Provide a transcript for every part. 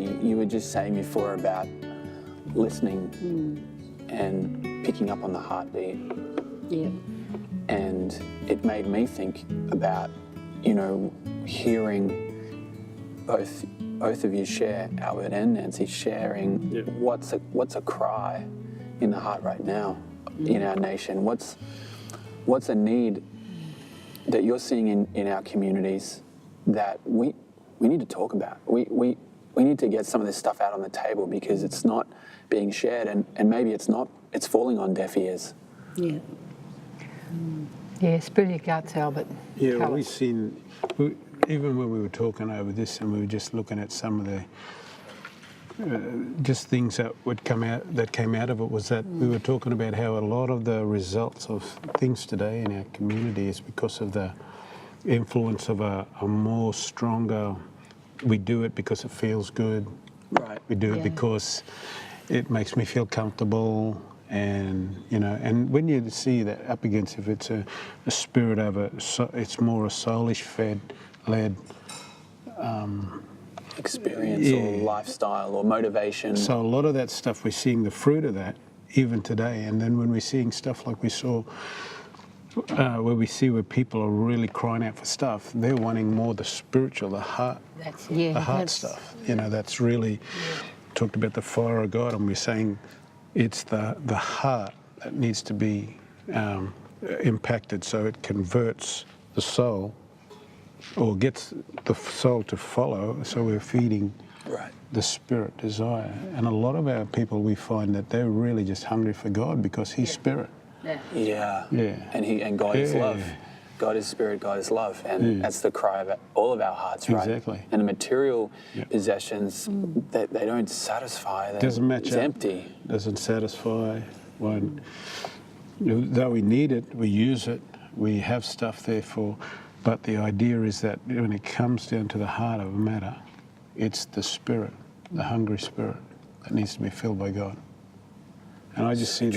Nancy, you were just saying before about listening and picking up on the heartbeat. Yeah. And it made me think about, hearing both of you share, Albert and Nancy, sharing what's a cry in the heart right now in our nation. What's a need that you're seeing in our communities that we need to talk about. We need to get some of this stuff out on the table because it's not being shared, and maybe it's falling on deaf ears. Yeah. Yeah, spill your guts, Albert. Yeah, well, we've seen, even when we were talking over this and we were just looking at some of the just things that came out of it, was that we were talking about how a lot of the results of things today in our community is because of the influence of a more stronger, we do it because it feels good. Right. We do it because it makes me feel comfortable. And and when you see that up against, if it's a spirit of it's more a soulish led experience or lifestyle or motivation. So a lot of that stuff, we're seeing the fruit of that even today. And then when we're seeing stuff like we saw, where people are really crying out for stuff, they're wanting more the spiritual, the heart, stuff. That's really talked about the fire of God, and we're saying it's the heart that needs to be impacted so it converts the soul or gets the soul to follow, so we're feeding the spirit desire. And a lot of our people, we find that they're really just hungry for God because He's spirit. Yeah. And God is love. God is spirit, God is love. And that's the cry of all of our hearts, right? Exactly. And the material possessions, they don't satisfy. Doesn't match it's up. empty. Doesn't satisfy. Though we need it, we use it, we have stuff there for, but the idea is that when it comes down to the heart of a matter, it's the spirit, the hungry spirit that needs to be filled by God. And I just see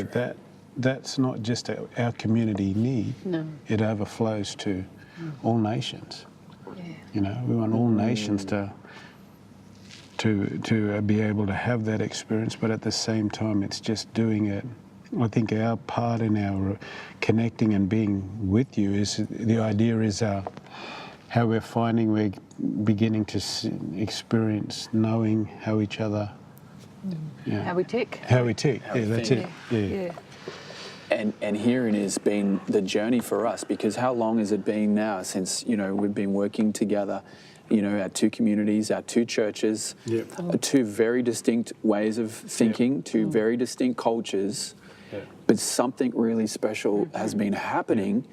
that's not just our community need. No. It overflows to all nations. Yeah. We want all nations to be able to have that experience, but at the same time, it's just doing it. I think our part in our connecting and being with you is the idea is how we're finding we're beginning to experience knowing how each other. How we tick. How we tick. That's it. Yeah. And herein has been the journey for us, because how long has it been now since we've been working together, our two communities, our two churches, two very distinct ways of thinking, two very distinct cultures, but something really special has been happening,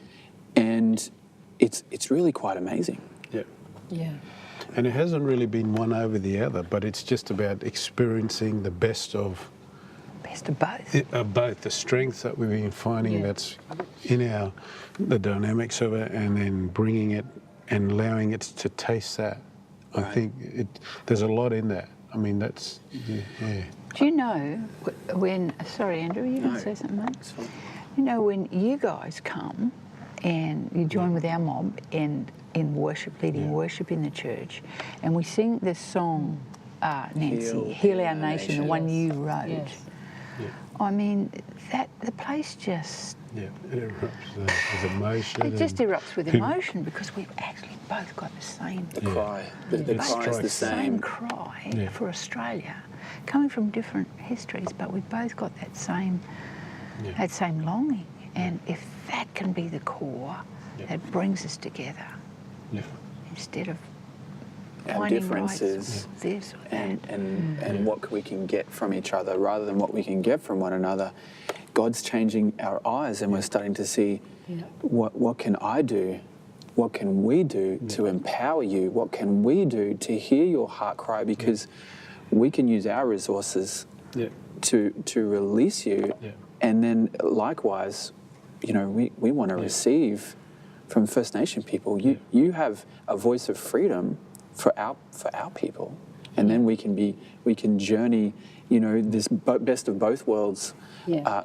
and it's really quite amazing. Yeah. And it hasn't really been one over the other, but it's just about experiencing the best of both. Both the strength that we've been finding that's in the dynamics of it, and then bringing it and allowing it to taste that. I think there's a lot in that. I mean, that's Do you know when? Sorry, Andrew, you going to say something, mate? It's fine. When you guys come and you join with our mob and in worship, leading worship in the church, and we sing this song, Nancy, Heal Our Nation, the one you wrote. Yes. I mean, the place just... it erupts with emotion. It just erupts with emotion because we've actually both got the same... The cry. The cry is the same. Cry for Australia. Coming from different histories, but we've both got that same longing. And if that can be the core that brings us together, instead of our differences this or that. And what we can get from each other rather than what we can get from one another, God's changing our eyes, and we're starting to see what can I do? What can we do to empower you? What can we do to hear your heart cry? Because we can use our resources to release you, and then likewise, we want to receive from First Nation people. You have a voice of freedom for our people, and then we can journey, this best of both worlds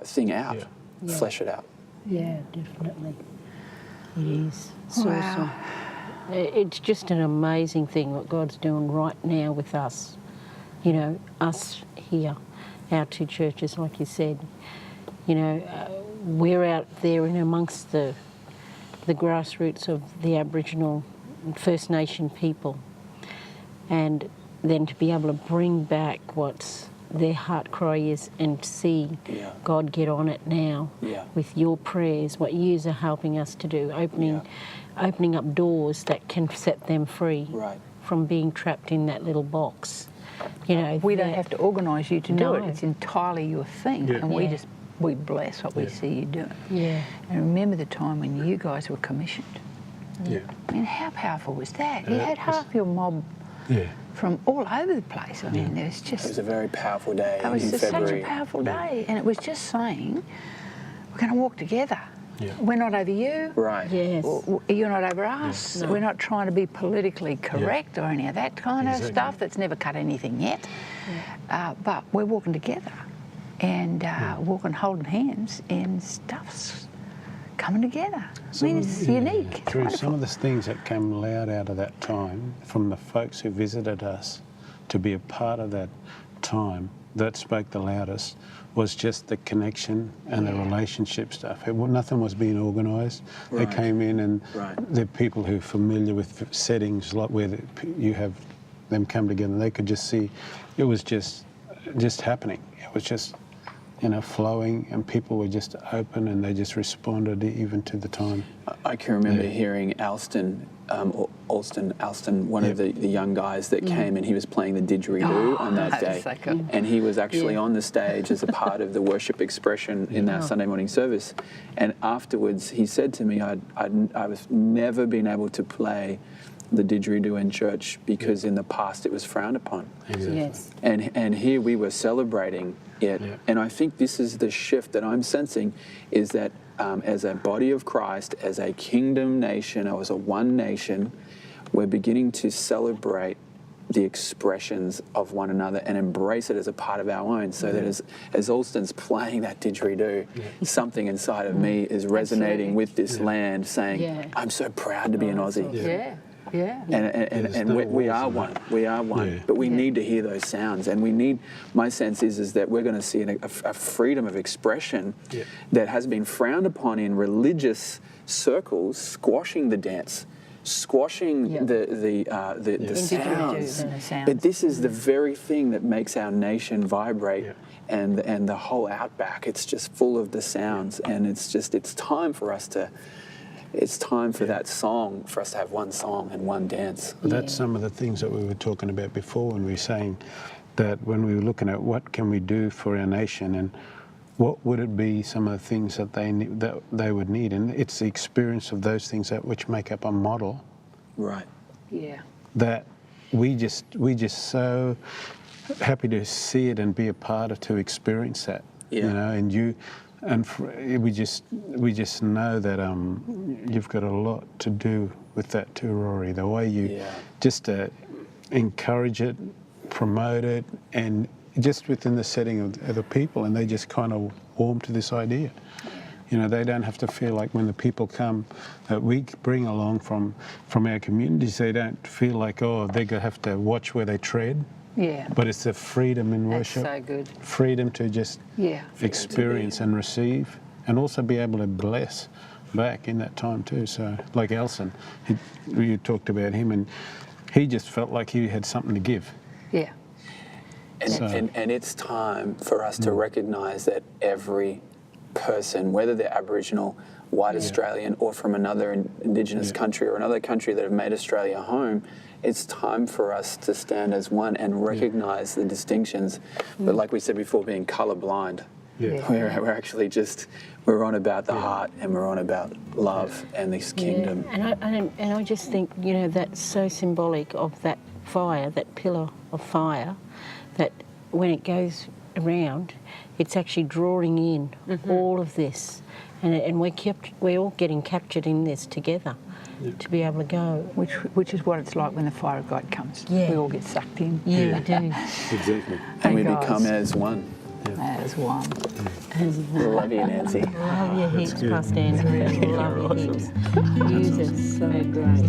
thing out, flesh it out. Yeah, definitely. It is. It's awesome. It's just an amazing thing what God's doing right now with us. you know, us here, our two churches, like you said, you know, we're out there in amongst the grassroots of the Aboriginal and First Nation people, and then to be able to bring back what's their heart cry is and see God get on it now with your prayers, what yous are helping us to do, opening up doors that can set them free from being trapped in that little box. You know, we don't have to organise you to do it. No. It's entirely your thing, and we bless what we see you doing. Yeah. And remember the time when you guys were commissioned. Yeah. I mean, how powerful was that? You had half your mob from all over the place. I mean, there was just... It was a very powerful day in It was just February. such a powerful day, and it was just saying, we're going to walk together. Yeah. We're not over you. Right. Yes. You're not over us. No. We're not trying to be politically correct or any of that kind of stuff that's never cut anything yet. But we're walking together and walking holding hands, and stuff's coming together. I mean, it's unique. It's Through wonderful. some of the things that came loud out of that time, from the folks who visited us, to be a part of that time, that spoke the loudest was just the connection and the relationship stuff. Nothing was being organised. They came in, and the people who are familiar with settings like where you have them come together, they could just see it was just happening. It was just, you know, flowing, and people were just open, and they just responded even to the time. I can remember hearing Alston, one of the young guys that came, and he was playing the didgeridoo on that day. So cool. And he was actually on the stage as a part of the worship expression in our Sunday morning service. And afterwards, he said to me, I was never been able to play the didgeridoo in church because in the past it was frowned upon. Exactly. Yes. And here we were celebrating it. Yeah. And I think this is the shift that I'm sensing, is that as a body of Christ, as a kingdom nation, or as a one nation, we're beginning to celebrate the expressions of one another and embrace it as a part of our own, so that as Alston's playing that didgeridoo, something inside of me is resonating with this land, saying, I'm so proud to be an Aussie. And we are one. We are one. But we need to hear those sounds, and we need. My sense is that we're going to see a freedom of expression that has been frowned upon in religious circles, squashing the dance, squashing the sounds. But this is the very thing that makes our nation vibrate. And the whole outback, it's just full of the sounds, and it's time for us to. It's time for that song, for us to have one song and one dance. That's some of the things that we were talking about before when we were saying that when we were looking at what can we do for our nation and what would it be some of the things that they would need. And it's the experience of those things which make up a model. Right. Yeah. That we just so happy to see it and be a part of, to experience that. You know, we just know that you've got a lot to do with that too, Royree. The way you just encourage it, promote it, and just within the setting of other people, and they just kind of warm to this idea. You know, they don't have to feel like when the people come that we bring along from our communities, they don't feel like, oh, they're going to have to watch where they tread. Yeah. But it's the freedom in worship. That's so good. Freedom to just experience and receive, and also be able to bless back in that time too. So, like Elson, you talked about him, and he just felt like he had something to give. Yeah. And it's time for us to recognise that every person, whether they're Aboriginal, white Australian, or from another Indigenous country or another country that have made Australia home, it's time for us to stand as one and recognise the distinctions. But like we said before, being colourblind, we're actually we're on about the heart, and we're on about love and this kingdom. And I just think, you know, that's so symbolic of that fire, that pillar of fire, that when it goes around, it's actually drawing in all of this, and we're all getting captured in this together. To be able to go. Which is what it's like when the fire of God comes. Yeah. We all get sucked in. Yeah, we do. Exactly. And we guys. become as one. As one. Love you, Nancy. Love your heaps, Pastor Andrew. Love your heaps. Use it so great.